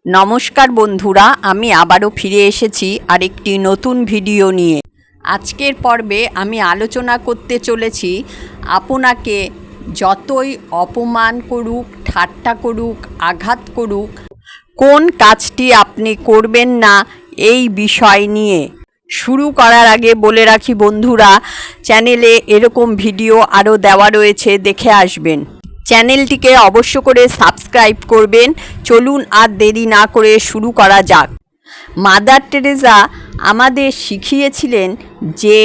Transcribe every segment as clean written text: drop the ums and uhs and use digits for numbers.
নমস্কার বন্ধুরা, আমি আবারও ফিরে এসেছি আরেকটি নতুন ভিডিও নিয়ে। আজকের পর্বে আমি আলোচনা করতে চলেছি আপনাকে যতই অপমান করুক, ঠাট্টা করুক, আঘাত করুক, কোন কাজটি আপনি করবেন না এই বিষয় নিয়ে। শুরু করার আগে বলে রাখি বন্ধুরা, চ্যানেলে এরকম ভিডিও আরও দেওয়া রয়েছে, দেখে আসবেন। চ্যানেলটিকে অবশ্য করে সাবস্ক্রাইব করবেন। চলুন আর দেরি না করে শুরু করা যাক। মাদার টেরেসা আমাদের শিখিয়েছিলেন যে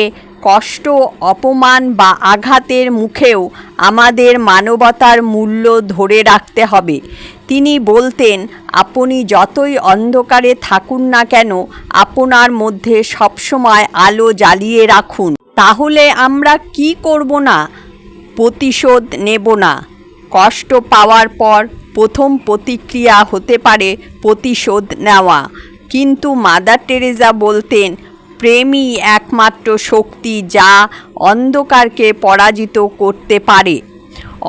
কষ্ট, অপমান বা আঘাতের মুখেও আমাদের মানবতার মূল্য ধরে রাখতে হবে। তিনি বলতেন, আপনি যতই অন্ধকারে থাকুন না কেন, আপনার মধ্যে সবসময় আলো জ্বালিয়ে রাখুন। তাহলে আমরা কি করব না? প্রতিশোধ নেব না। কষ্ট পাওয়ার পর প্রথম প্রতিক্রিয়া হতে পারে প্রতিশোধ নেওয়া, কিন্তু মাদার টেরেসা বলতেন, প্রেমই একমাত্র শক্তি যা অন্ধকারকে পরাজিত করতে পারে।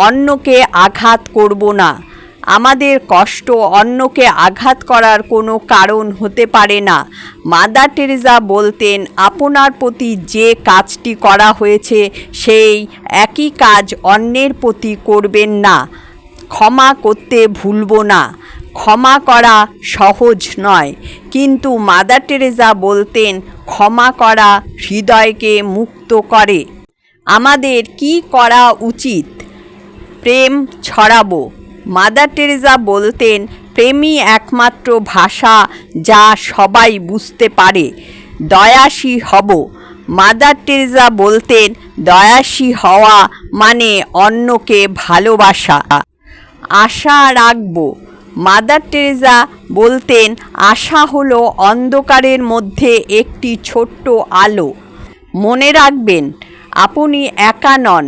অন্যকে আঘাত করব না। আমাদের কষ্ট অন্যকে আঘাত করার কোনো কারণ হতে পারে না। মাদার টেরেসা বলতেন, আপনার প্রতি যে কাজটি করা হয়েছে সেই একই কাজ অন্যের প্রতি করবেন না। ক্ষমা করতে ভুলব না। ক্ষমা করা সহজ নয়, কিন্তু মাদার টেরেসা বলতেন, ক্ষমা করা হৃদয়কে মুক্ত করে। আমাদের কি করা উচিত? প্রেম ছড়াবো। মাদার টেরেসা বলতেন, প্রেমই একমাত্র ভাষা যা সবাই বুঝতে পারে। দয়াশী হব। মাদার টেরেসা বলতেন, দয়াশী হওয়া মানে অন্যকে ভালোবাসা। আশা রাখবো। মাদার টেরেসা বলতেন, আশা হলো অন্ধকারের মধ্যে একটি ছোট্ট আলো। মনে রাখবেন, আপনি একা নন।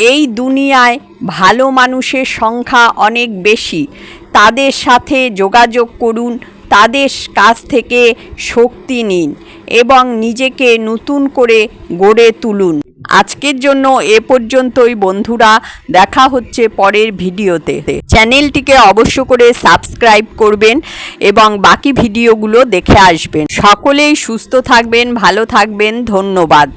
এই দুনিয়ায় ভালো মানুষের সংখ্যা অনেক বেশি। তাদের সাথে যোগাযোগ করুন, তাদের কাছ থেকে শক্তি নিন এবং নিজেকে নতুন করে গড়ে তুলুন। আজকের জন্য এ পর্যন্তই বন্ধুরা, দেখা হচ্ছে পরের ভিডিওতে। চ্যানেলটিকে অবশ্য করে সাবস্ক্রাইব করবেন এবং বাকি ভিডিওগুলো দেখে আসবেন। সকলেই সুস্থ থাকবেন, ভালো থাকবেন। ধন্যবাদ।